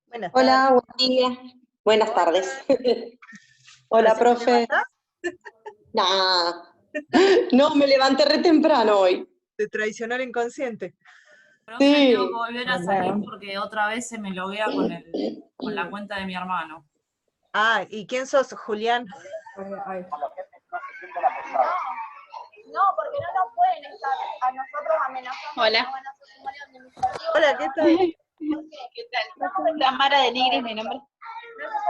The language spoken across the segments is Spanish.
Buenas Hola, tardes. buen día. Buenas tardes. Hola, ¿Recién te profe. levantás? Nah, no, me levanté re temprano hoy. De traicionar inconsciente. Profe, Sí. tengo que volver a salir porque otra vez se me loguea con la cuenta de mi hermano. Ah, ¿y quién sos, Julián? No, porque no nos pueden estar a nosotros amenazando. Hola. Hola, ¿qué tal? ¿Qué tal? Tamara de Nigris, mi nombre.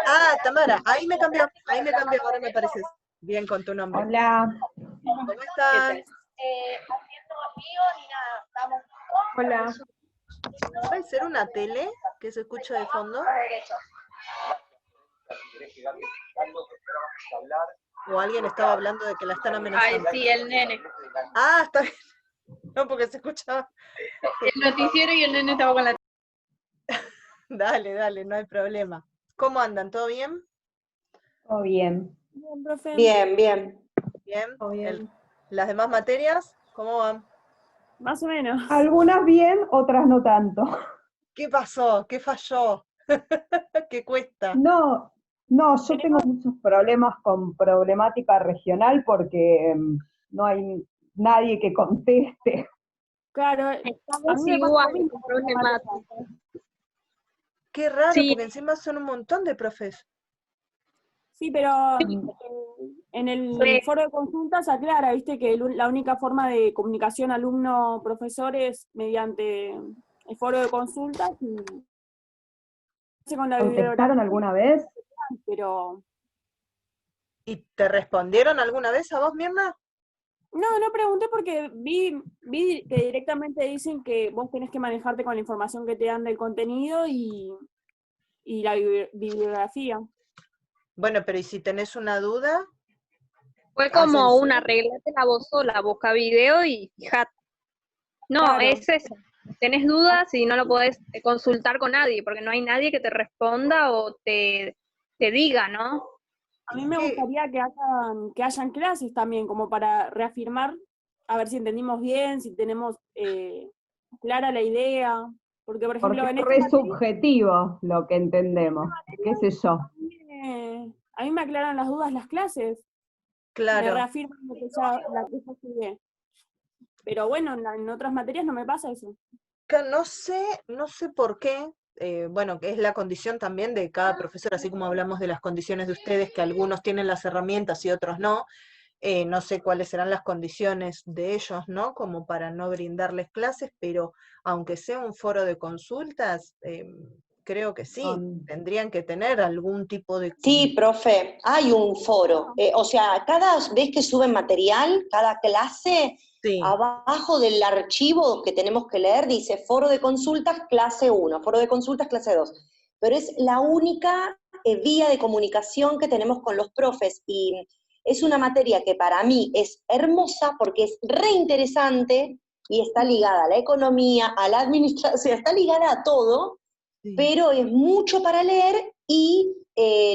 Ah, Tamara, ahí me cambió, ahora me pareces bien con tu nombre. Hola. ¿Cómo están? Haciendo amigos ni nada. Estamos Hola. ¿Puede ser una tele que se escucha de fondo? derechos. ¿O alguien estaba hablando de que la están Ay, amenazando? sí, el nene. Ah, está bien. No, porque se escuchaba. El noticiero y el nene estaba con la... Dale, no hay problema. ¿Cómo andan? ¿Todo bien? Todo bien. Bien, profe. Bien, bien. ¿Bien? Todo bien. ¿Las demás materias? ¿Cómo van? Más o menos. Algunas bien, otras no tanto. ¿Qué pasó? ¿Qué falló? ¿Qué cuesta? No, yo tengo muchos problemas con problemática regional porque no hay nadie que conteste. Claro, a Estamos mí me pasa igual lo mismo con con la problemática. materia. Qué raro, Sí, porque encima son un montón de profes. Sí, pero en el foro de consultas aclara, viste, que la única forma de comunicación alumno-profesor es mediante el foro de consultas y con la bibliografía, ¿Contestaron alguna vez? pero ¿Y te respondieron alguna vez a vos, Mirna? no pregunté porque vi que directamente dicen que vos tenés que manejarte con la información que te dan del contenido y la bibliografía. Bueno, pero ¿y si tenés una duda? fue como Hacen- una, arreglátela vos sola, busca video y fijate. No, Claro. es eso. Tenés dudas y no lo podés consultar con nadie, porque no hay nadie que te responda o te diga, ¿no? A mí me ¿Qué? gustaría que hayan clases también, como para reafirmar, a ver si entendimos bien, si tenemos clara la idea. Porque, por ejemplo, Porque en es esta re materia, subjetivo lo que entendemos, qué sé yo. a mí me aclaran las dudas las clases, me Claro. reafirman lo que ya estudié. Pero bueno, en otras materias no me pasa eso. No sé por qué. Bueno, que es la condición también de cada profesor, así como hablamos de las condiciones de ustedes, que algunos tienen las herramientas y otros no. No sé cuáles serán las condiciones de ellos, ¿no? Como para no brindarles clases, pero aunque sea un foro de consultas, creo que sí, tendrían que tener algún tipo de... Sí, profe, hay un foro. O sea, cada vez que suben material, cada clase, Sí, abajo del archivo que tenemos que leer dice foro de consultas clase 1, foro de consultas clase 2. Pero es la única vía de comunicación que tenemos con los profes y es una materia que para mí es hermosa porque es re interesante y está ligada a la economía, a la administración, o sea, está ligada a todo, sí. pero es mucho para leer y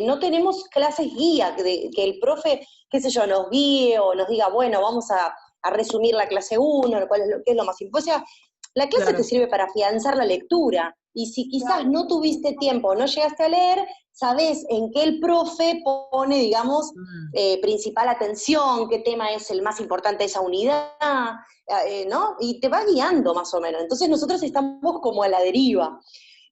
no tenemos clases guía, que el profe, qué sé yo, nos guíe o nos diga, bueno, vamos a resumir la clase 1, qué es lo más importante. O sea, la clase Claro. te sirve para afianzar la lectura, y si quizás no tuviste tiempo, no llegaste a leer, sabés en qué el profe pone, digamos, principal atención, qué tema es el más importante de esa unidad, ¿no? Y te va guiando más o menos. Entonces nosotros estamos como a la deriva.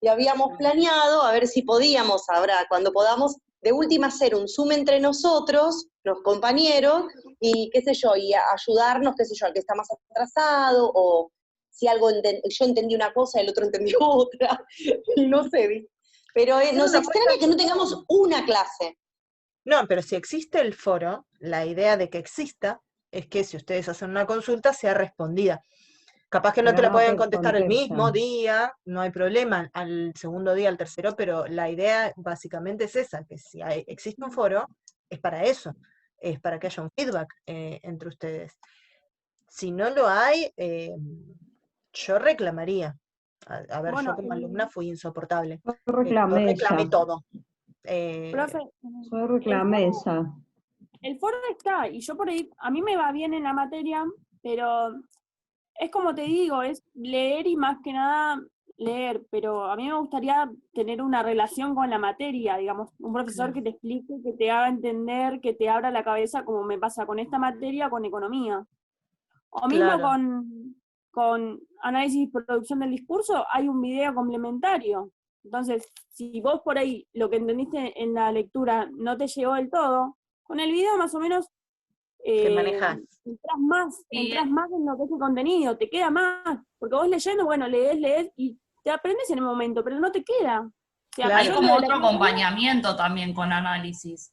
Y habíamos planeado a ver si podíamos, ahora cuando podamos, de última hacer un Zoom entre nosotros, los compañeros, y qué sé yo, y ayudarnos, qué sé yo, al que está más atrasado, o si algo yo entendí una cosa, el otro entendió otra, no sé, ¿viste? Pero nos extraña que no tengamos una clase. No, pero si existe el foro, la idea de que exista es que si ustedes hacen una consulta sea respondida. Capaz que no Pero te la no pueden te contestar el mismo contestan. día, no hay problema, al segundo día, al tercero, pero la idea básicamente es esa, que si existe un foro, es para eso, es para que haya un feedback entre ustedes. Si no lo hay, yo reclamaría. A ver, yo Bueno, como alumna fui insoportable. Yo Yo reclamé reclamé ya, todo. profe, yo reclamé ya. el foro está, y yo por ahí, a mí me va bien en la materia, pero es como te digo, es leer y más que nada leer, pero a mí me gustaría tener una relación con la materia, digamos, un profesor que te explique, que te haga entender, que te abra la cabeza, como me pasa con esta materia, con economía. O mismo Claro. con análisis y producción del discurso, hay un video complementario. Entonces, si vos por ahí lo que entendiste en la lectura no te llegó del todo, con el video más o menos Que manejas. entras Sí, más en lo que es el contenido, te queda más, porque vos leyendo, bueno, lees y te aprendes en el momento, pero no te queda. O sea, Claro. hay yo como lo de la otro clase- acompañamiento también con análisis,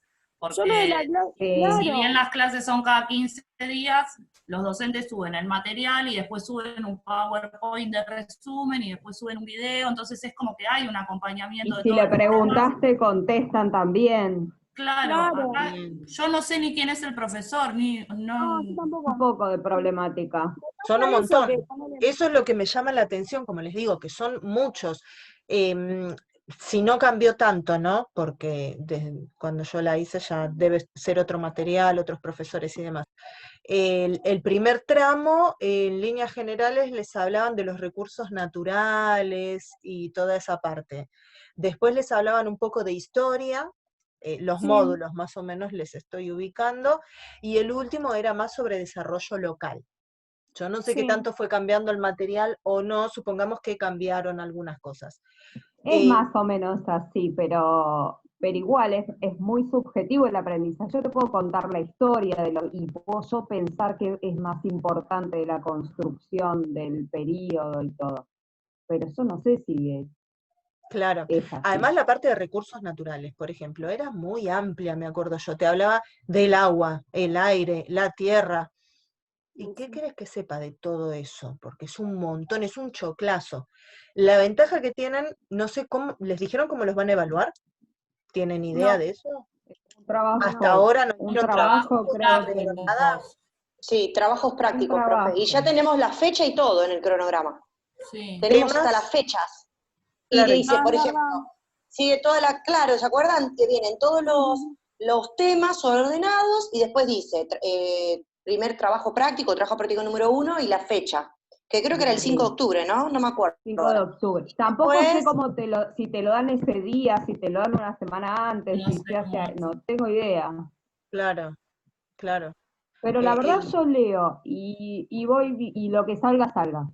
yo lo de la porque clase, si bien claro, las clases son cada 15 días, los docentes suben el material y después suben un PowerPoint de resumen y después suben un video, entonces es como que hay un Y acompañamiento de si todos le los temas. preguntaste, contestan también. Claro, claro, acá Bien. yo no sé ni quién es el profesor, ni no, yo no. Un tampoco. poco de problemática. Son un Pasa eso, que montón. Eso es lo que me llama la atención, como les digo, que son muchos. Si no cambió tanto, ¿no? Porque cuando yo la hice ya debe ser otro material, otros profesores y demás. El primer tramo, en líneas generales, les hablaban de los recursos naturales y toda esa parte. Después les hablaban un poco de historia, los sí, módulos más o menos les estoy ubicando, y el último era más sobre desarrollo local. Yo no sé qué sí. tanto fue cambiando el material o no, supongamos que cambiaron algunas cosas. Es Eh, más o menos así, pero igual es muy subjetivo el aprendizaje. Yo te puedo contar la historia y puedo yo pensar que es más importante la construcción del periodo y todo, pero yo no sé si claro. es así. Además, la parte de recursos naturales, por ejemplo, era muy amplia, me acuerdo yo. Te hablaba del agua, el aire, la tierra. ¿Y qué querés que sepa de todo eso? Porque es un montón, es un choclazo. La ventaja que tienen, no sé cómo, ¿les dijeron cómo los van a evaluar? ¿Tienen idea No, de eso? Un Hasta trabajo, ahora no un dieron trabajo Trabajos trabajo, no creo que dieron prácticos. nada. Sí, trabajos un prácticos, profe. Y ya trabajo. tenemos la fecha y todo en el cronograma. Sí. Tenemos hasta Temas, las fechas. Y claro, dice, ah, por es ejemplo, verdad. sigue toda la, claro, ¿se acuerdan? Que vienen todos Sí, sí, sí. los temas ordenados y después dice, primer trabajo práctico número 1 y la fecha, que creo que era el 5 de bien. octubre, ¿no? No me acuerdo 5 de ahora. octubre. Y Tampoco sé después, si te lo dan ese día, si te lo dan una semana antes, No si sé se cómo hace, es. no tengo idea. Claro, claro. Pero la Eh, verdad eh, yo leo y voy y lo que salga, salga.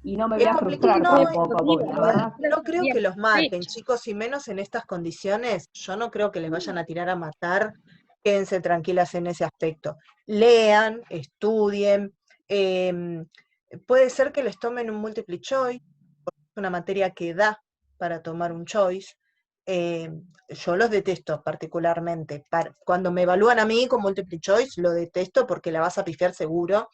Y no me voy es a complicado, frustrar no, tampoco, porque la igual verdad, no creo que los maten, fecha. chicos, y menos en estas condiciones, yo no creo que les vayan a tirar a matar, quédense tranquilas en ese aspecto. Lean, estudien, em, puede ser que les tomen un multiple choice, es una materia que da para tomar un choice. Yo los detesto particularmente. Cuando me evalúan a mí con multiple choice, lo detesto porque la vas a pifiar seguro.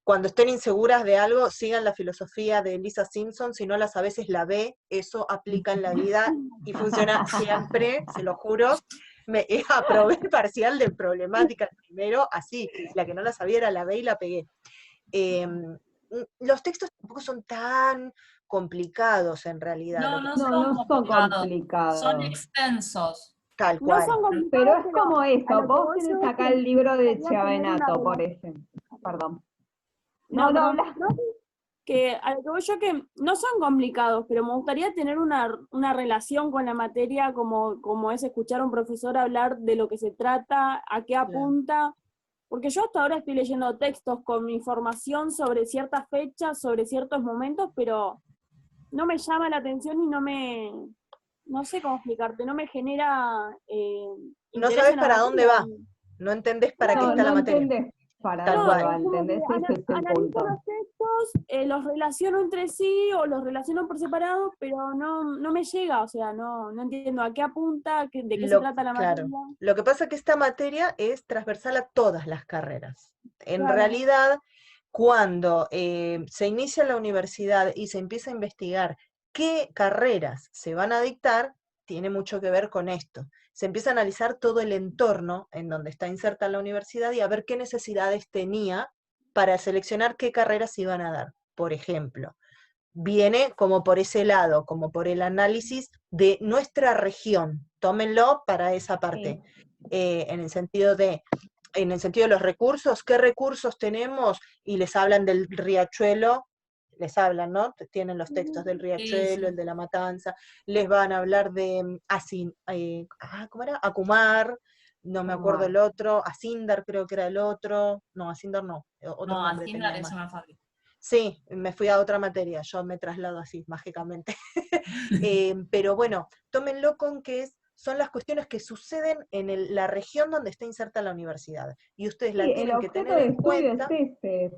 Cuando estén inseguras de algo, sigan la filosofía de Lisa Simpson, si no la sabes es la B, eso aplica en la vida y funciona siempre, se lo juro. Me aprobé el parcial de problemática el primero, así, la que no la sabía era la B y la pegué. Los textos tampoco son tan complicados en realidad, lo No, que no pasa no, es son no son complicados, son complicados. extensos. tal No son cual. Pero complicados, es pero como a eso, lo que vos voy yo tenés es acá que el libro de gustaría tener una Chiavenato, por relación. ejemplo. Perdón. No, No, no, perdón. hablas. No, que a lo que voy yo que no son complicados, pero me gustaría tener una relación con la materia como es escuchar a un profesor hablar de lo que se trata, a qué Claro. apunta, porque yo hasta ahora estoy leyendo textos con información sobre ciertas fechas, sobre ciertos momentos, pero no me llama la atención y no sé cómo explicarte, no me genera No interés sabes en la para dónde materia. va, no entendés para qué No, está no la materia, entendés para tal No, dónde cual. va, es como que ¿entendés? Ese es el analizo punto. los textos, los relaciono entre sí o los relaciono por separado, pero no me llega, o sea, no entiendo a qué apunta, de qué se trata la materia. Claro, lo que pasa es que esta materia es transversal a todas las carreras. En Claro, realidad, cuando se inicia la universidad y se empieza a investigar qué carreras se van a dictar, tiene mucho que ver con esto. Se empieza a analizar todo el entorno en donde está inserta la universidad y a ver qué necesidades tenía para seleccionar qué carreras se iban a dar. Por ejemplo, viene como por ese lado, como por el análisis de nuestra región. Tómenlo para esa parte, Sí. en el sentido de en el sentido de los recursos, ¿qué recursos tenemos? Y les hablan del riachuelo, les hablan, ¿no? Tienen los textos del Sí, riachuelo, el sí. de la matanza, les van a hablar de, ¿cómo era? Acumar, no me acuerdo el otro, Asindar creo que era el otro, no, Asindar no, otro No, nombre Hacienda tenía es más. una fábrica. Sí, me fui a otra materia, yo me traslado así, mágicamente. Pero bueno, tómenlo con que son las cuestiones que suceden en la región donde está inserta la universidad. Y ustedes Sí, la el tienen que objeto tener de en estudio es cuenta, ese,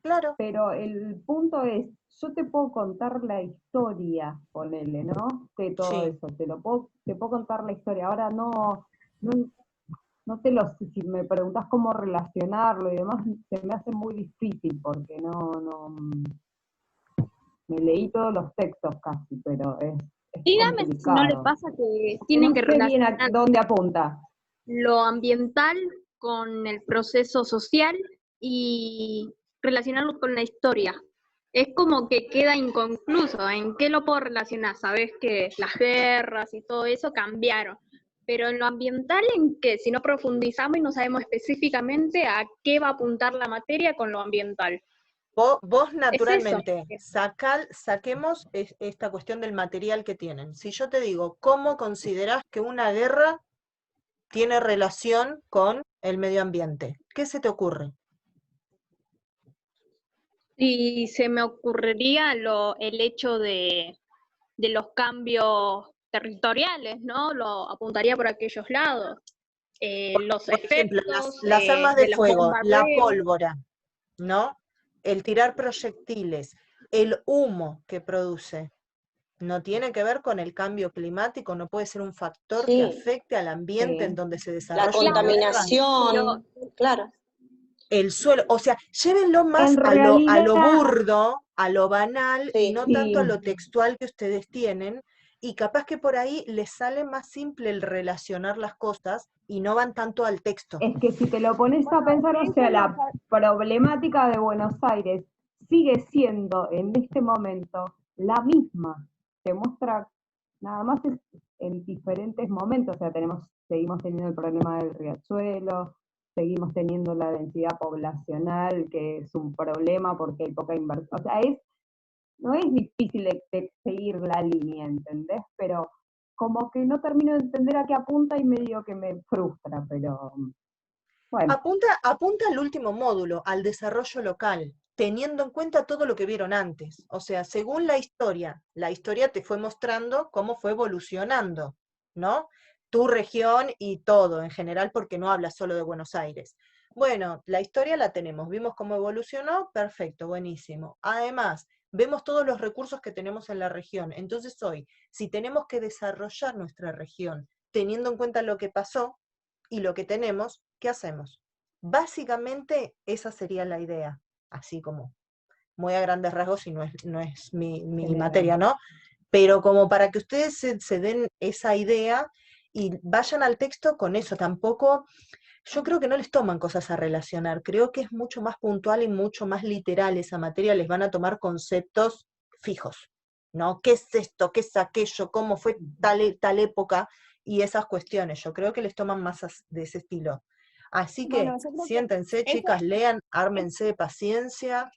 claro. pero el punto es, yo te puedo contar la historia, ponele, ¿no? De todo Sí. eso, te puedo contar la historia. Ahora no, no te lo, si me preguntas cómo relacionarlo y demás, se me hace muy difícil porque me leí todos los textos casi, pero es Dígame si no le complicado. pasa que Que tienen no que sé bien a relacionar dónde apunta. lo ambiental con el proceso social y relacionarlo con la historia. Es como que queda inconcluso. ¿En qué lo puedo relacionar? Sabes que las guerras y todo eso cambiaron. Pero en lo ambiental, ¿en qué? Si no profundizamos y no sabemos específicamente a qué va a apuntar la materia con lo ambiental. Vos Es eso. naturalmente, saquemos esta cuestión del material que tienen. Si yo te digo, ¿cómo considerás que una guerra tiene relación con el medio ambiente? ¿Qué se te ocurre? Y se me ocurriría el hecho de los cambios territoriales, ¿no? Lo apuntaría por aquellos lados. Los Por ejemplo, efectos las armas de de los fuego, la bombardeos. pólvora, ¿no? El tirar proyectiles, el humo que produce, no tiene que ver con el cambio climático, no puede ser un factor que Sí, afecte al ambiente en Sí. donde se la desarrolla una Claro, guerra. pero contaminación, claro. El suelo, o sea, llévenlo más En a lo realidad, burdo, a lo banal, y Sí, no tanto a sí, lo textual que ustedes tienen, y capaz que por ahí les sale más simple el relacionar las cosas y no van tanto al texto. es que si te lo pones a Bueno, pensar, de o hecho sea, la problemática de Buenos Aires sigue siendo en este momento la misma. Se muestra nada más en diferentes momentos, o sea, seguimos teniendo el problema del riachuelo, seguimos teniendo la densidad poblacional, que es un problema porque hay poca inversión. O sea, no es difícil de seguir la línea, ¿entendés? Pero como que no termino de entender a qué apunta y medio que me frustra, pero bueno, Apunta al último módulo, al desarrollo local, teniendo en cuenta todo lo que vieron antes. O sea, según la historia te fue mostrando cómo fue evolucionando, ¿no? Tu región y todo en general, porque no habla solo de Buenos Aires. Bueno, la historia la tenemos, vimos cómo evolucionó, perfecto, buenísimo. Además, vemos todos los recursos que tenemos en la región. Entonces hoy, si tenemos que desarrollar nuestra región teniendo en cuenta lo que pasó y lo que tenemos, ¿qué hacemos? Básicamente esa sería la idea, así como muy a grandes rasgos y no es mi general. materia, ¿no? Pero como para que ustedes se den esa idea y vayan al texto con eso, tampoco, yo creo que no les toman cosas a relacionar, creo que es mucho más puntual y mucho más literal esa materia, les van a tomar conceptos fijos, ¿no? ¿Qué es esto? ¿Qué es aquello? ¿Cómo fue tal época? Y esas cuestiones, yo creo que les toman más de ese estilo. Así que bueno, yo creo que siéntense, eso, chicas, lean, ármense de paciencia,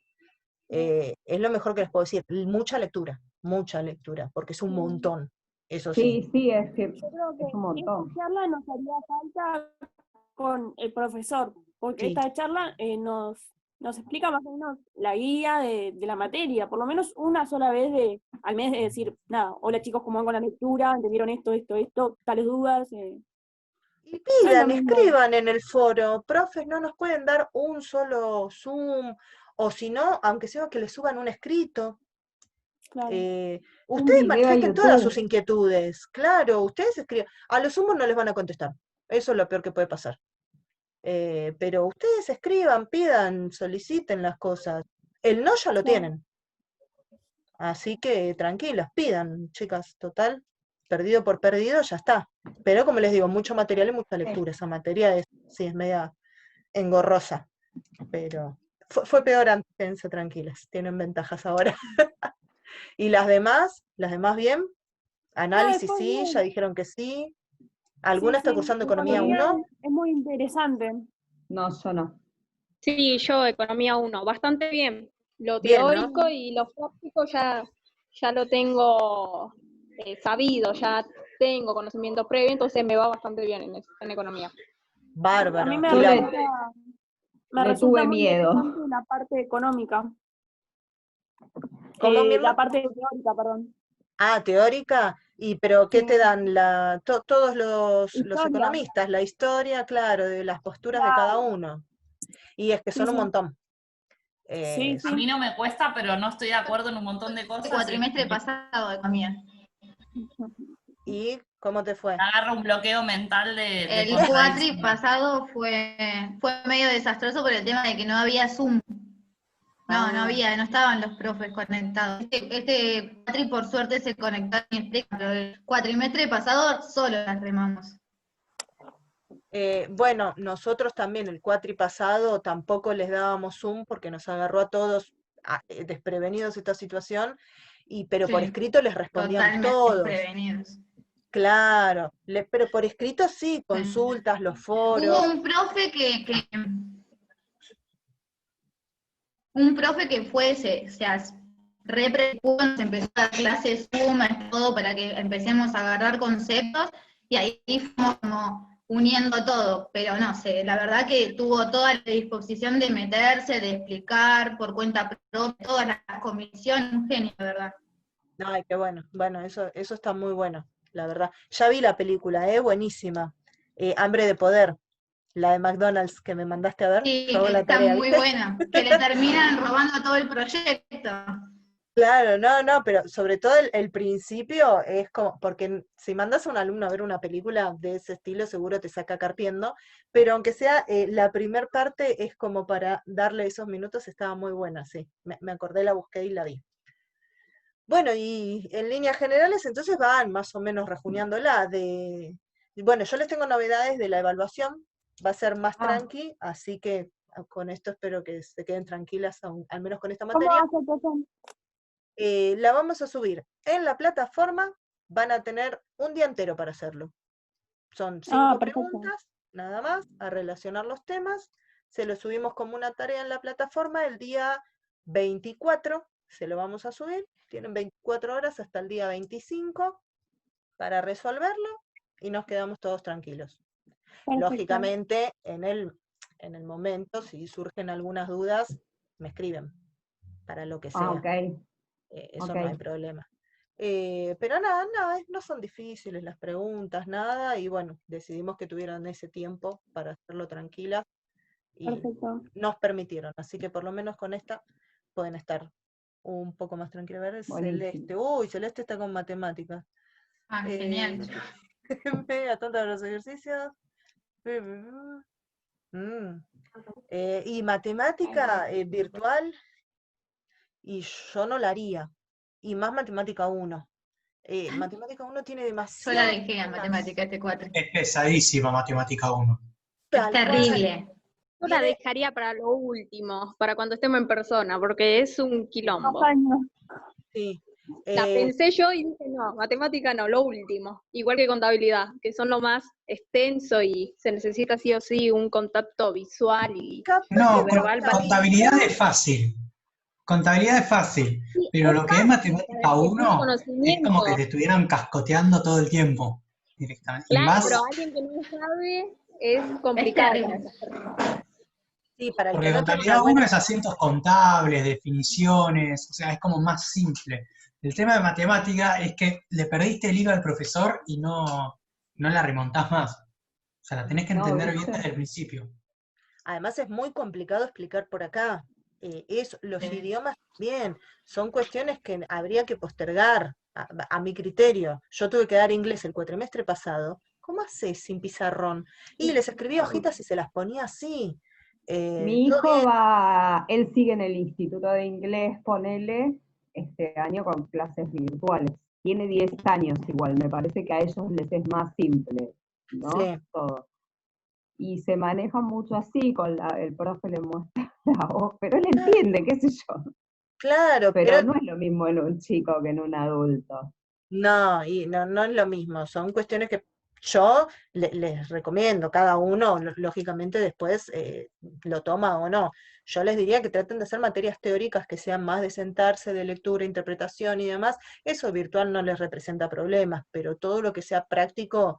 es lo mejor que les puedo decir. Mucha lectura, porque es un montón, eso sí. Sí, sí, es que yo creo es un que esta montón. charla nos haría falta con el profesor, porque Sí. esta charla nos explica más o menos la guía de la materia, por lo menos una sola vez al mes de decir, nada, hola chicos, ¿cómo van con la lectura? ¿Entendieron esto? ¿Tales dudas? Y No es lo pidan, mismo, escriban en el foro, profes, no nos pueden dar un solo Zoom, o si no, aunque sea que les suban un escrito. claro. Un Ustedes video a manifiesten todas sus YouTube. inquietudes, claro, ustedes escriban. A los Zoom no les van a contestar, eso es lo peor que puede pasar. Pero ustedes escriban, pidan, soliciten las cosas. El no ya lo Claro. tienen. Así que tranquilas, pidan, chicas, total, perdido por perdido, ya está. Pero como les digo, mucho material y mucha lectura. Esa materia sí, es media engorrosa, pero fue peor antes, quédense tranquilas, tienen ventajas ahora. ¿Y las demás bien? No, Análisis después sí, ya bien, dijeron que sí. sí, ¿Alguna está sí, cursando economía economía 1? es muy interesante. No, yo no. Sí, yo economía 1, bastante bien. Lo Bien, ¿no? teórico y lo práctico ya lo tengo sabido, ya tengo conocimiento previo, entonces me va bastante bien en economía. A mí Bárbaro. me Yo me le resulta tuve muy miedo. interesante la parte económica, ¿Cómo, mi la hermano? parte teórica, perdón. Ah, teórica. Pero ¿qué Sí, te dan todos los historia, economistas? La historia, claro, de las posturas de cada claro, uno. Y es que sí, son un sí, montón. sí, A mí sí. no me cuesta, pero no estoy de acuerdo en un montón de cosas. Cuatrimestre pasado de economía. ¿Y cómo te fue? Agarra un bloqueo mental de El cuatri contradicciones. pasado fue medio desastroso por el tema de que no había Zoom. No, no Ah, había, no estaban los profes conectados. Este cuatri por suerte se conectó a mi explica, pero el cuatrimestre pasado solo las remamos. bueno, nosotros también el cuatri pasado tampoco les dábamos Zoom porque nos agarró a todos desprevenidos esta situación, pero por Sí, escrito les respondíamos totalmente todos. desprevenidos. Claro, pero por escrito sí, Sí. consultas, los Hubo foros. un profe que fue, se re preocupó, nos empezó a dar clases Zoom, todo para que empecemos a agarrar conceptos, y ahí fuimos como uniendo todo, pero no sé, la verdad que tuvo toda la disposición de meterse, de explicar por cuenta propia, todas las comisiones, un genio, de verdad. Ay, qué bueno. Bueno, eso está muy bueno, la verdad. Ya vi la película, buenísima. Hambre de poder, la de McDonald's que me mandaste a ver. Sí, Yo hago la está tarea, muy ¿viste? buena, que le terminan robando todo el proyecto. Claro, no, pero sobre todo el principio es como, porque si mandas a un alumno a ver una película de ese estilo, seguro te saca carpiendo, pero aunque sea la primer parte es como para darle esos minutos, estaba muy buena, sí. Me acordé, la busqué y la vi. Bueno, y en líneas generales entonces van más o menos rejuneándola bueno, yo les tengo novedades de la evaluación, va a ser más tranqui, así que con esto espero que se queden tranquilas, al menos con esta ¿Cómo materia. hace el profe? La vamos a subir en la plataforma, van a tener un día entero para hacerlo. Son 5 Perfecto. preguntas, nada más, a relacionar los temas. Se lo subimos como una tarea en la plataforma el día 24, se lo vamos a subir. Tienen 24 horas hasta el día 25 para resolverlo y nos quedamos todos tranquilos. Perfecto. Lógicamente, en el momento, si surgen algunas dudas, me escriben para lo que sea. Ok. Eso no hay problema. Pero nada, no son difíciles las preguntas, nada, y bueno, decidimos que tuvieran ese tiempo para hacerlo tranquilas y Perfecto. nos permitieron, así que por lo menos con esta pueden estar un poco más tranquilos. A ver, Celeste, Celeste está con matemáticas. Ah, genial. Mega tonta de los ejercicios. Y matemática virtual, y yo no la haría. Y más matemática 1. Matemática 1 tiene Yo la demasiado. dejé a matemática este 4. Es pesadísima matemática 1. Es Tal terrible. Yo la Tiene- dejaría para lo último, para cuando estemos en persona, porque es un quilombo. 2 años. Sí. La pensé yo y dije, no, matemática no, lo último. Igual que contabilidad, que son lo más extenso y se necesita sí o sí un contacto visual y No, verbal para... contabilidad es fácil. Contabilidad es fácil. Sí, Pero es lo que es fácil matemática para el que tiene 1 es como que conocimiento. te estuvieran cascoteando todo el tiempo directamente. Y Claro, más pero alguien que no sabe es Es complicado. terrible. Sí, para el porque que no tiene contabilidad una 1 buena. es asientos contables, definiciones, o sea, es como más simple. El tema de matemática es que le perdiste el hilo al profesor y no la remontás más. O sea, la tenés que entender bien desde el principio. Además es muy complicado explicar por acá. Los idiomas bien, son cuestiones que habría que postergar a mi criterio. Yo tuve que dar inglés el cuatrimestre pasado. ¿Cómo haces sin pizarrón? Y les escribía hojitas y se las ponía así. Mi Todo hijo bien. él sigue en el Instituto de Inglés, ponele, este año con clases virtuales. Tiene 10 años igual, me parece que a ellos les es más simple, ¿no? Sí. Todo. Y se maneja mucho así, el profe le muestra la voz, pero él entiende, qué sé yo. Claro, Pero no es lo mismo en un chico que en un adulto. no, y no es lo mismo. Son cuestiones que Yo les recomiendo, cada uno, lógicamente, después lo toma o no. Yo les diría que traten de hacer materias teóricas que sean más de sentarse, de lectura, interpretación y demás. Eso virtual no les representa problemas, pero todo lo que sea práctico,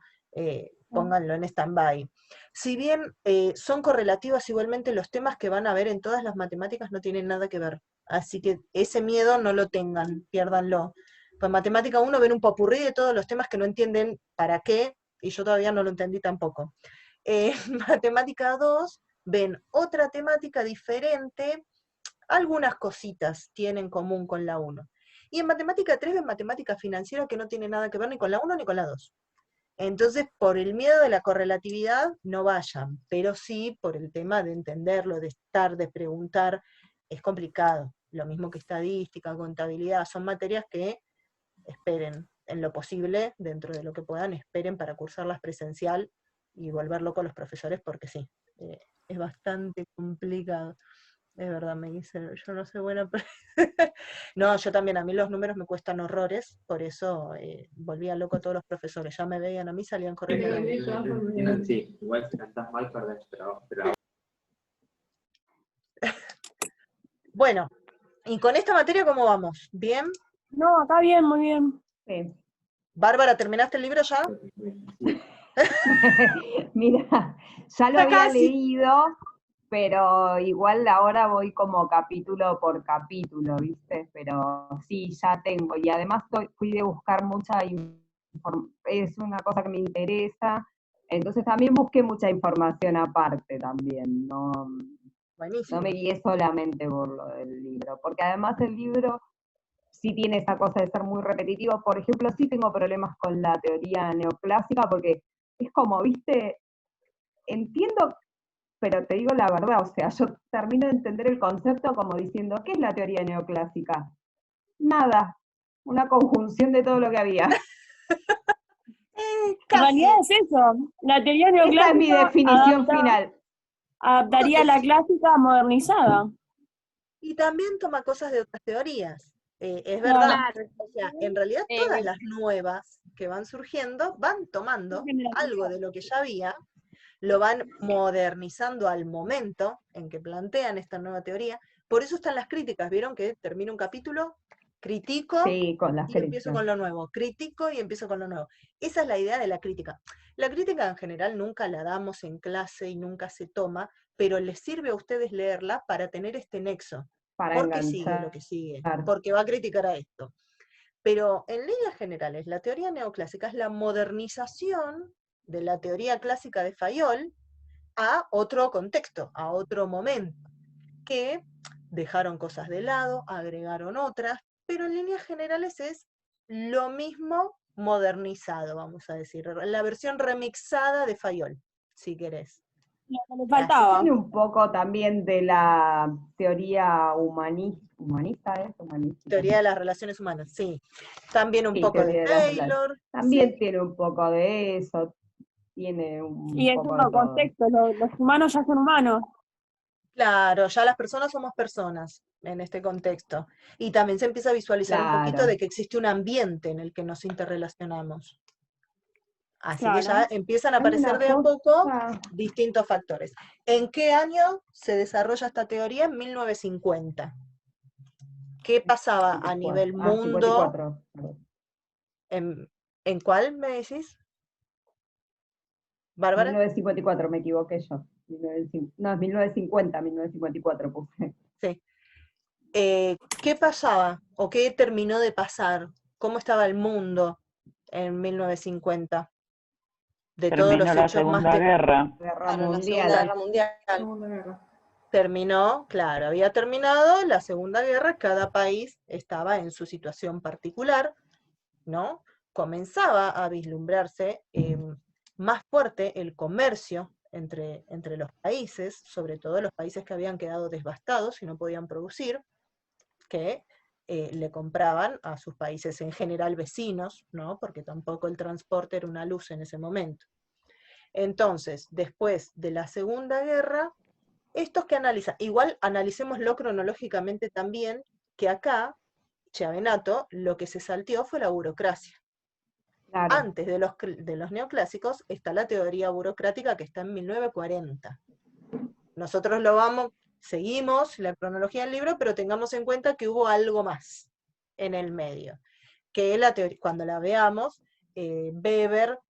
pónganlo en stand-by. Si bien son correlativas, igualmente los temas que van a ver en todas las matemáticas no tienen nada que ver. Así que ese miedo no lo tengan, piérdanlo. Pues en matemática 1 ven un popurrí de todos los temas que no entienden para qué, y yo todavía no lo entendí tampoco. Matemática 2 ven otra temática diferente, algunas cositas tienen en común con la 1. Y en matemática 3 ven matemática financiera que no tiene nada que ver ni con la 1 ni con la 2. Entonces, por el miedo de la correlatividad, no vayan, pero sí por el tema de entenderlo, de estar, de preguntar, es complicado. Lo mismo que estadística, contabilidad, son materias que esperen en lo posible, dentro de lo que puedan, esperen para cursarlas presencial y volver loco a los profesores, porque sí, es bastante complicado. Es verdad, me dice, yo no soy buena. No, yo también, a mí los números me cuestan horrores, por eso volvía loco a todos los profesores. Ya me veían a mí, salían corriendo. Sí, igual si cantás mal, perdés, pero... Bueno, y con esta materia, ¿cómo vamos? ¿Bien? No, acá bien, muy bien. Sí. Bárbara, ¿terminaste el libro ya? Mira, ya lo había leído, pero igual ahora voy como capítulo por capítulo, ¿viste? Pero sí, ya tengo. Y además fui de buscar mucha información, es una cosa que me interesa. Entonces también busqué mucha información aparte también, no me guié solamente por lo del libro, porque además el libro sí tiene esa cosa de ser muy repetitivo. Por ejemplo, sí tengo problemas con la teoría neoclásica, porque es como, viste, entiendo, pero te digo la verdad, o sea, yo termino de entender el concepto como diciendo, ¿qué es la teoría neoclásica? Nada, una conjunción de todo lo que había. En realidad es eso, la teoría neoclásica. Esa es mi definición final. Adaptaría a la clásica modernizada. Y también toma cosas de otras teorías. Es verdad. Claro. O sea, en realidad todas las nuevas que van surgiendo van tomando algo de lo que ya había, lo van modernizando al momento en que plantean esta nueva teoría. Por eso están las críticas. ¿Vieron que termina un capítulo? Critico sí, con las y empiezo con lo nuevo. Critico y empiezo con lo nuevo. Esa es la idea de la crítica. La crítica en general nunca la damos en clase y nunca se toma, pero les sirve a ustedes leerla para tener este nexo. Para ¿Por qué enganchar. sigue lo que sigue? Porque va a criticar a esto. Pero en líneas generales, la teoría neoclásica es la modernización de la teoría clásica de Fayol a otro contexto, a otro momento, que dejaron cosas de lado, agregaron otras, pero en líneas generales es lo mismo modernizado, vamos a decir, la versión remixada de Fayol, si querés. Le faltaba. Tiene un poco también de la teoría humanista, ¿es? Humanística. Teoría de las relaciones humanas, sí. También un poco de Taylor. También sí. tiene un poco de eso, tiene un y poco en de otro contexto, los humanos ya son humanos. Claro, ya las personas somos personas en este contexto. Y también se empieza a visualizar un poquito de que existe un ambiente en el que nos interrelacionamos. Así que ya empiezan a aparecer de a poco distintos factores. ¿En qué año se desarrolla esta teoría? En 1950. ¿Qué pasaba a nivel mundo? 54. ¿En cuál me decís? ¿Bárbara? 1954, me equivoqué yo. No, es 1950, 1954 puse. Sí. ¿Qué pasaba o qué terminó de pasar? ¿Cómo estaba el mundo en 1950? De todos los hechos más de Guerra Mundial. La Guerra Mundial. Terminó, claro, había terminado la Segunda Guerra, cada país estaba en su situación particular, ¿no? Comenzaba a vislumbrarse más fuerte el comercio entre los países, sobre todo los países que habían quedado devastados y no podían producir, que le compraban a sus países en general vecinos, ¿no? Porque tampoco el transporte era una luz en ese momento. Entonces, después de la Segunda Guerra, estos que analizan, igual analicémoslo cronológicamente también, que acá, Chiavenato, lo que se salteó fue la burocracia. Claro. Antes de los neoclásicos está la teoría burocrática, que está en 1940. Nosotros seguimos la cronología del libro, pero tengamos en cuenta que hubo algo más en el medio. Que cuando la veamos, Weber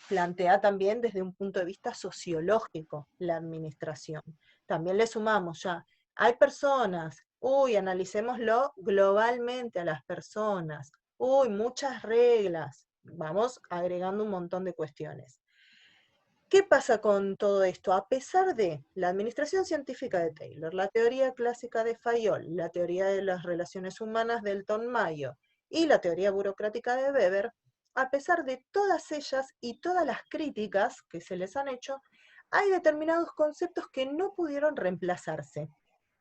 plantea también desde un punto de vista sociológico la administración. También le sumamos ya, hay personas, analicémoslo globalmente a las personas, muchas reglas, vamos agregando un montón de cuestiones. ¿Qué pasa con todo esto? A pesar de la administración científica de Taylor, la teoría clásica de Fayol, la teoría de las relaciones humanas de Elton Mayo y la teoría burocrática de Weber, a pesar de todas ellas y todas las críticas que se les han hecho, hay determinados conceptos que no pudieron reemplazarse,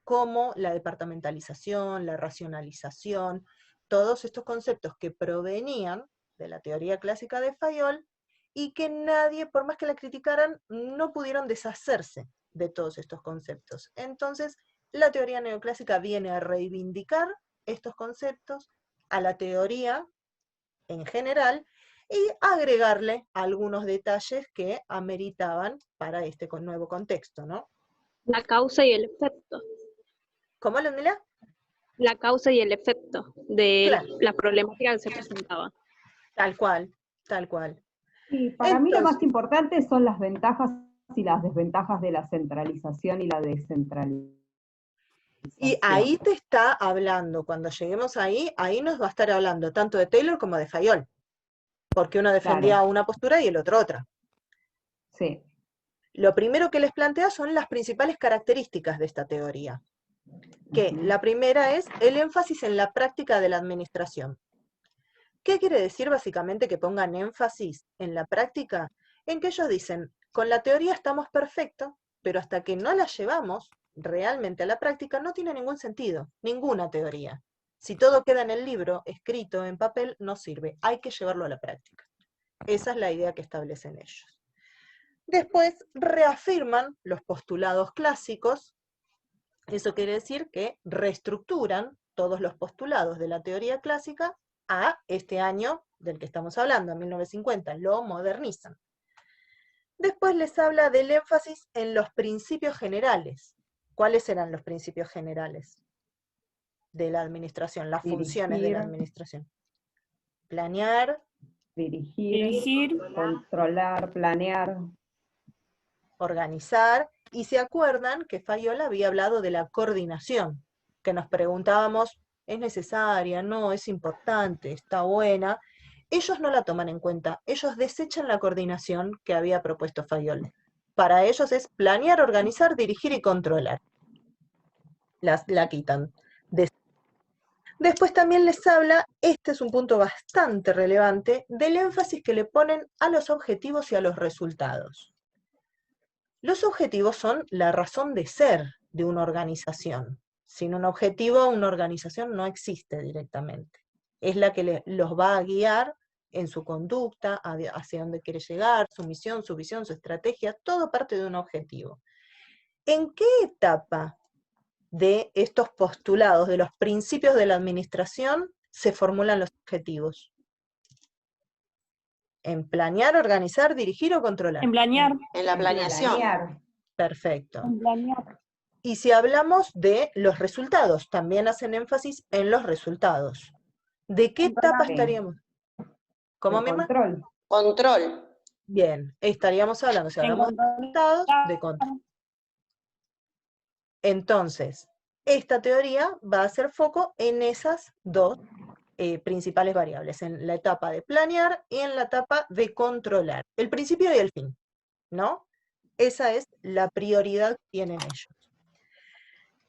como la departamentalización, la racionalización, todos estos conceptos que provenían de la teoría clásica de Fayol, y que nadie, por más que la criticaran, no pudieron deshacerse de todos estos conceptos. Entonces, la teoría neoclásica viene a reivindicar estos conceptos a la teoría en general y agregarle algunos detalles que ameritaban para este nuevo contexto, ¿no? La causa y el efecto. ¿Cómo, Leonela? La causa y el efecto de Claro. la problemática que se presentaba. Tal cual, tal cual. Y para mí lo más importante son las ventajas y las desventajas de la centralización y la descentralización. Y ahí te está hablando, cuando lleguemos ahí nos va a estar hablando tanto de Taylor como de Fayol, porque uno defendía una postura y el otro otra. Sí. Lo primero que les plantea son las principales características de esta teoría. Que la primera es el énfasis en la práctica de la administración. ¿Qué quiere decir básicamente que pongan énfasis en la práctica? En que ellos dicen, con la teoría estamos perfectos, pero hasta que no la llevamos realmente a la práctica no tiene ningún sentido, ninguna teoría. Si todo queda en el libro, escrito en papel, no sirve, hay que llevarlo a la práctica. Esa es la idea que establecen ellos. Después reafirman los postulados clásicos. Eso quiere decir que reestructuran todos los postulados de la teoría clásica a este año del que estamos hablando, 1950, lo modernizan. Después les habla del énfasis en los principios generales. ¿Cuáles eran los principios generales de la administración, las funciones de la administración? Planear, dirigir, controlar, planear, organizar, y se acuerdan que Fayol había hablado de la coordinación, que nos preguntábamos, ¿es necesaria? No, es importante, está buena. Ellos no la toman en cuenta, ellos desechan la coordinación que había propuesto Fayol. Para ellos es planear, organizar, dirigir y controlar. La quitan. Después también les habla, este es un punto bastante relevante, del énfasis que le ponen a los objetivos y a los resultados. Los objetivos son la razón de ser de una organización. Sin un objetivo, una organización no existe directamente. Es la que los va a guiar en su conducta, hacia dónde quiere llegar, su misión, su visión, su estrategia, todo parte de un objetivo. ¿En qué etapa de estos postulados, de los principios de la administración, se formulan los objetivos? ¿En planear, organizar, dirigir o controlar? En planear. En la planeación. Perfecto. En planear. Y si hablamos de los resultados, también hacen énfasis en los resultados. ¿De qué etapa estaríamos? ¿Cómo, Mirna? Control. Control. Bien, estaríamos hablando, si hablamos de resultados, de control. Entonces, esta teoría va a hacer foco en esas dos principales variables, en la etapa de planear y en la etapa de controlar. El principio y el fin, ¿no? Esa es la prioridad que tienen ellos.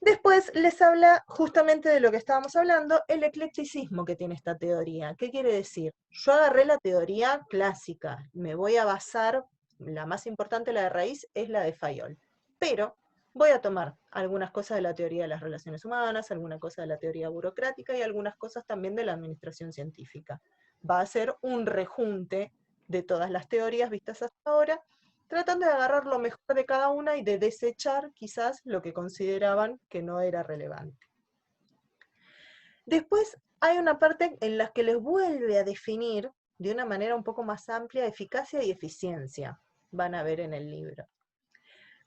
Después les habla justamente de lo que estábamos hablando, el eclecticismo que tiene esta teoría. ¿Qué quiere decir? Yo agarré la teoría clásica, me voy a basar, la más importante, la de raíz, es la de Fayol, pero voy a tomar algunas cosas de la teoría de las relaciones humanas, algunas cosas de la teoría burocrática y algunas cosas también de la administración científica. Va a ser un rejunte de todas las teorías vistas hasta ahora, tratando de agarrar lo mejor de cada una y de desechar quizás lo que consideraban que no era relevante. Después hay una parte en la que les vuelve a definir de una manera un poco más amplia, eficacia y eficiencia, van a ver en el libro.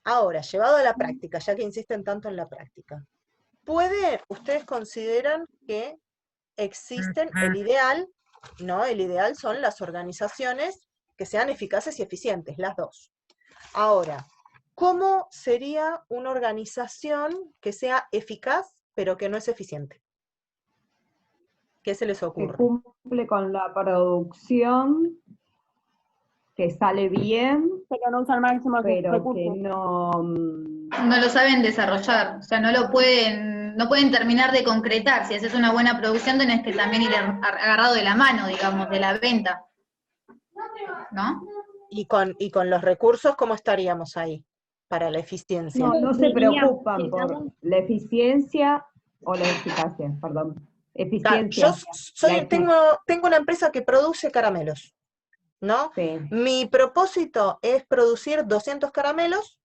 Ahora, llevado a la práctica, ya que insisten tanto en la práctica, ustedes consideran que existen el ideal, ¿no? El ideal son las organizaciones que sean eficaces y eficientes, las dos. Ahora, ¿cómo sería una organización que sea eficaz, pero que no es eficiente? ¿Qué se les Que ocurre? cumple con la producción, que sale bien, Pero no usan máximo pero recursos. que no... No lo saben desarrollar, o sea, no pueden terminar de concretar. Si haces una buena producción, tenés que también ir agarrado de la mano, digamos, de la venta, ¿no? Y con los recursos, ¿cómo estaríamos ahí para la eficiencia? No se preocupan por la eficiencia o la eficacia, perdón. Claro, yo Eficiencia. tengo una empresa que produce caramelos, ¿no? Sí. Mi propósito es producir 200 caramelos.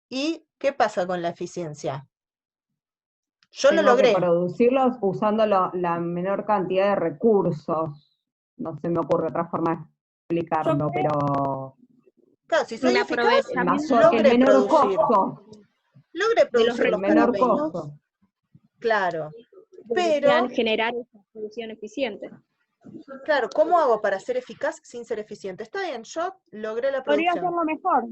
¿Y qué pasa con la eficiencia? Yo lo logré. Que producirlos usando la menor cantidad de recursos. No se me ocurre otra forma de explicarlo, pero... Claro, si soy El eficaz, aprovechamiento el menor costo. Logré producir los menor caramelos. costo. Claro. Pero generar esa solución eficiente. Claro, ¿cómo hago para ser eficaz sin ser eficiente? Está bien, yo logré la Podría producción. hacerlo mejor.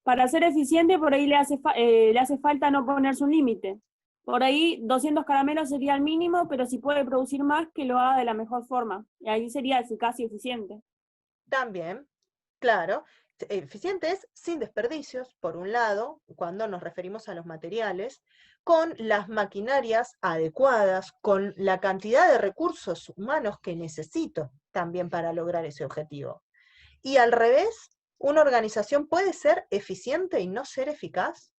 Para ser eficiente, por ahí le hace falta no ponerse un límite. Por ahí 200 caramelos sería el mínimo, pero si puede producir más, que lo haga de la mejor forma. Y ahí sería eficaz y eficiente. También, claro. Eficiente es sin desperdicios, por un lado, cuando nos referimos a los materiales, con las maquinarias adecuadas, con la cantidad de recursos humanos que necesito también para lograr ese objetivo. Y al revés, ¿una organización puede ser eficiente y no ser eficaz?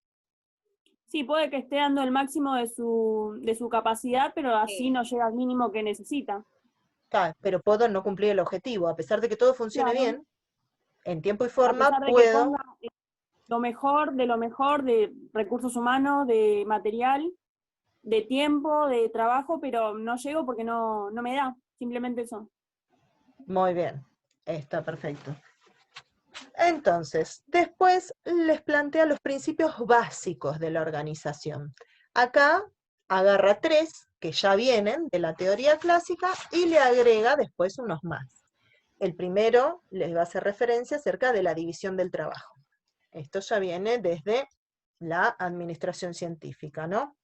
Sí, puede que esté dando el máximo de su capacidad, pero así no llega al mínimo que necesita. Claro, pero puedo no cumplir el objetivo. A pesar de que todo funcione bien, en tiempo y forma, a pesar de puedo... que ponga lo mejor de recursos humanos, de material, de tiempo, de trabajo, pero no llego porque no me da, simplemente eso. Muy bien, está perfecto. Entonces, después les plantea los principios básicos de la organización. Acá agarra 3 que ya vienen de la teoría clásica y le agrega después unos más. El primero les va a hacer referencia acerca de la división del trabajo. Esto ya viene desde la administración científica, ¿no?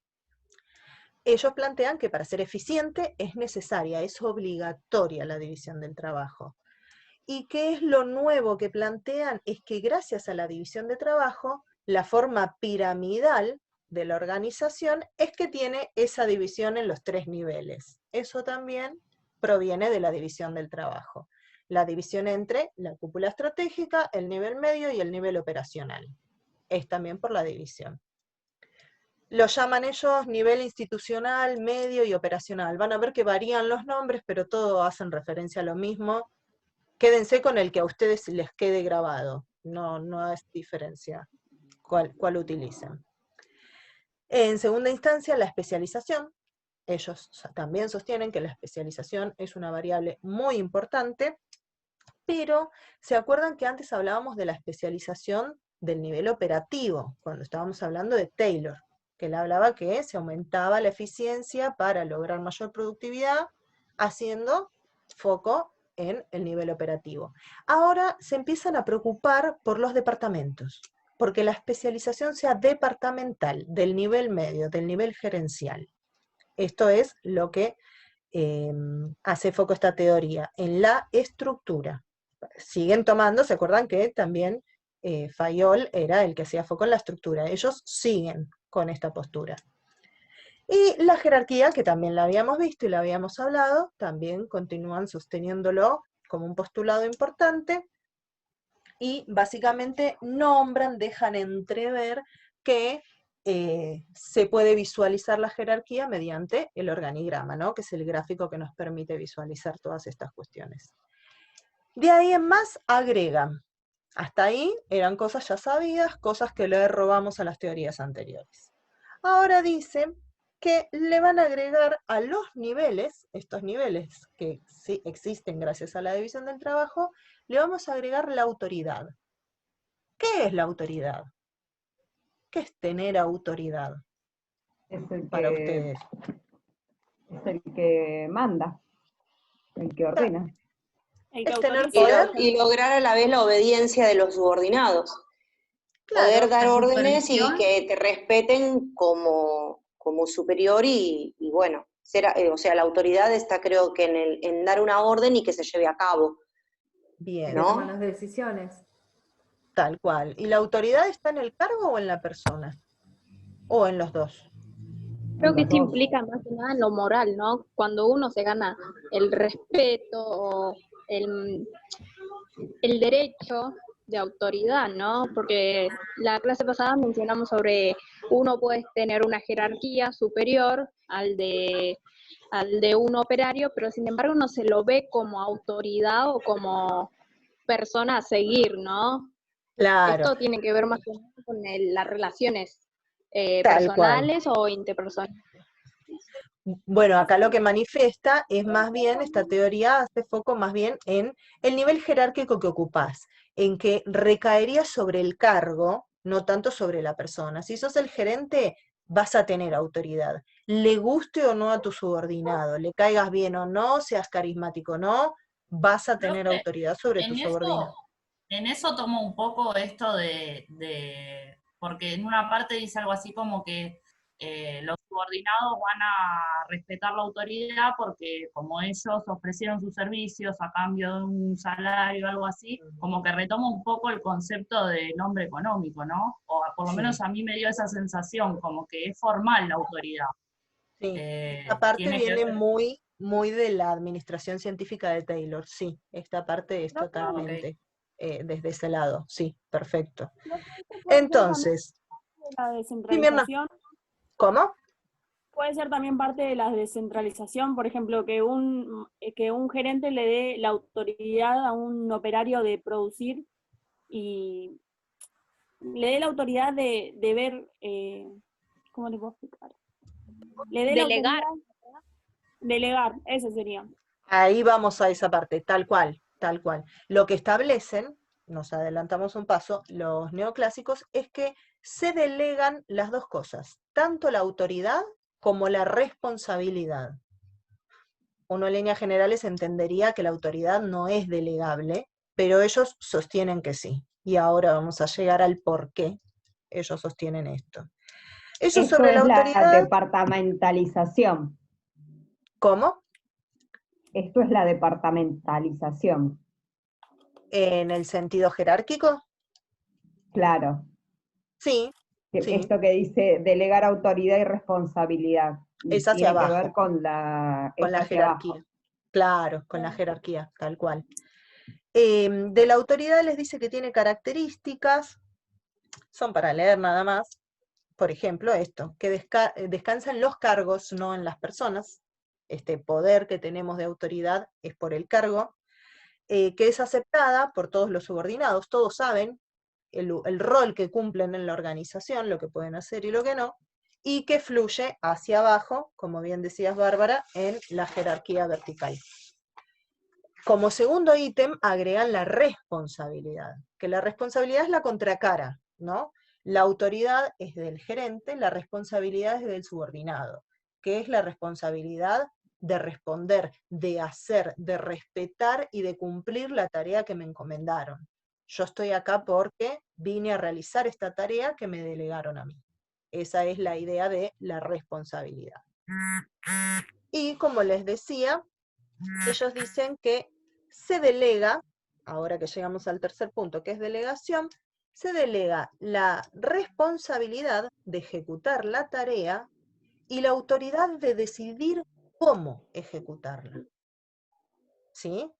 Ellos plantean que para ser eficiente es necesaria, es obligatoria la división del trabajo. ¿Y qué es lo nuevo que plantean? Es que gracias a la división de trabajo, la forma piramidal de la organización es que tiene esa división en los 3 niveles. Eso también proviene de la división del trabajo. La división entre la cúpula estratégica, el nivel medio y el nivel operacional. Es también por la división. Lo llaman ellos nivel institucional, medio y operacional. Van a ver que varían los nombres, pero todos hacen referencia a lo mismo. Quédense con el que a ustedes les quede grabado. No es diferencia cuál utilicen. En segunda instancia, la especialización. Ellos también sostienen que la especialización es una variable muy importante, pero ¿se acuerdan que antes hablábamos de la especialización del nivel operativo, cuando estábamos hablando de Taylor, que él hablaba que se aumentaba la eficiencia para lograr mayor productividad, haciendo foco en el nivel operativo? Ahora se empiezan a preocupar por los departamentos, porque la especialización sea departamental, del nivel medio, del nivel gerencial. Esto es lo que hace foco esta teoría, en la estructura. Siguen tomando, ¿se acuerdan que también Fayol era el que hacía foco en la estructura? Ellos siguen con esta postura. Y la jerarquía, que también la habíamos visto y la habíamos hablado, también continúan sosteniéndolo como un postulado importante, y básicamente nombran, dejan entrever que se puede visualizar la jerarquía mediante el organigrama, ¿no? Que es el gráfico que nos permite visualizar todas estas cuestiones. De ahí en más agregan. Hasta ahí eran cosas ya sabidas, cosas que le robamos a las teorías anteriores. Ahora dice que le van a agregar a los niveles, estos niveles que sí existen gracias a la división del trabajo, le vamos a agregar la autoridad. ¿Qué es la autoridad? ¿Qué es tener autoridad Es el para que, ustedes? es el que manda, el que ordena. El que Es tener autoriza. poder, Y lograr a la vez la obediencia de los subordinados. Poder claro, dar La órdenes y supervisión. que te respeten como superior y bueno, o sea, la autoridad está creo que en dar una orden y que se lleve a cabo, bien, ¿no? Toma las decisiones. tal cual. ¿Y la autoridad está en el cargo o en la persona? ¿O en los dos? Creo que Los esto dos. implica más que nada en lo moral, ¿no? Cuando uno se gana el respeto o el derecho de autoridad, ¿no? Porque la clase pasada mencionamos sobre uno puede tener una jerarquía superior al de un operario, pero sin embargo no se lo ve como autoridad o como persona a seguir, ¿no? Claro, Esto tiene que ver más que nada con las relaciones tal cual. personales o interpersonales. Bueno, acá lo que manifiesta es más bien, esta teoría hace foco más bien en el nivel jerárquico que ocupás, en que recaería sobre el cargo, no tanto sobre la persona. Si sos el gerente, vas a tener autoridad. Le guste o no a tu subordinado, le caigas bien o no, seas carismático o no, vas a tener Profe, autoridad sobre tu en subordinado. eso tomo un poco esto porque en una parte dice algo así como que los subordinados van a respetar la autoridad porque como ellos ofrecieron sus servicios a cambio de un salario o algo así, como que retoma un poco el concepto del hombre económico, ¿no? O por lo Sí. menos a mí me dio esa sensación, como que es formal la autoridad. Sí, esta parte Tiene que viene ver. muy de la administración científica de Taylor, sí, esta parte es No, totalmente desde ese lado, sí, perfecto. no sé, esto puede ser también Entonces, de la sí, Mirna, descentralización. ¿cómo? Puede ser también parte de la descentralización, por ejemplo, que un gerente le dé la autoridad a un operario de producir y le dé la autoridad de ver, ¿cómo le puedo explicar? Le dé la Delegar. autoridad, delegar, eso sería. Ahí vamos a esa parte, tal cual, tal cual. Lo que establecen, nos adelantamos un paso, los neoclásicos, es que se delegan las dos cosas, tanto la autoridad como la responsabilidad. Uno en líneas generales entendería que la autoridad no es delegable, pero ellos sostienen que sí. Y ahora vamos a llegar al por qué ellos sostienen esto. Ellos Esto sobre la es la autoridad, departamentalización. ¿cómo? Esto es la departamentalización. En el sentido jerárquico, Claro. sí, sí, Esto que dice delegar autoridad y responsabilidad. Y es hacia tiene que ver abajo, con con es la hacia abajo. jerarquía. Claro, con la jerarquía, tal cual. De la autoridad les dice que tiene características, son para leer nada más. Por ejemplo, esto, que descansa en los cargos, no en las personas. Este poder que tenemos de autoridad es por el cargo, que es aceptada por todos los subordinados, todos saben el rol que cumplen en la organización, lo que pueden hacer y lo que no, y que fluye hacia abajo, como bien decías Bárbara, en la jerarquía vertical. Como segundo ítem agregan la responsabilidad, que la responsabilidad es la contracara, ¿no? La autoridad es del gerente, la responsabilidad es del subordinado, que es la responsabilidad de responder, de hacer, de respetar y de cumplir la tarea que me encomendaron. Yo estoy acá porque vine a realizar esta tarea que me delegaron a mí. Esa es la idea de la responsabilidad. Y como les decía, ellos dicen que se delega, ahora que llegamos al tercer punto, que es delegación, se delega la responsabilidad de ejecutar la tarea y la autoridad de decidir cómo ejecutarla. ¿Sí?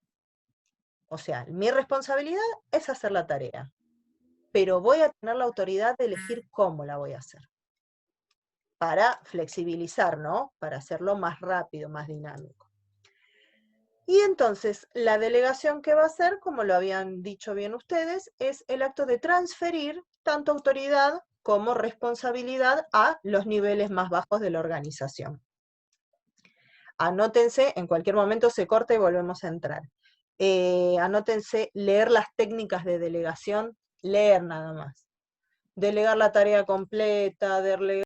O sea, mi responsabilidad es hacer la tarea, pero voy a tener la autoridad de elegir cómo la voy a hacer. Para flexibilizar, ¿no? Para hacerlo más rápido, más dinámico. Y entonces, la delegación que va a hacer, como lo habían dicho bien ustedes, es el acto de transferir tanto autoridad como responsabilidad a los niveles más bajos de la organización. Anótense, en cualquier momento se corta y volvemos a entrar. Anótense leer las técnicas de delegación, leer nada más. Delegar la tarea completa, delegar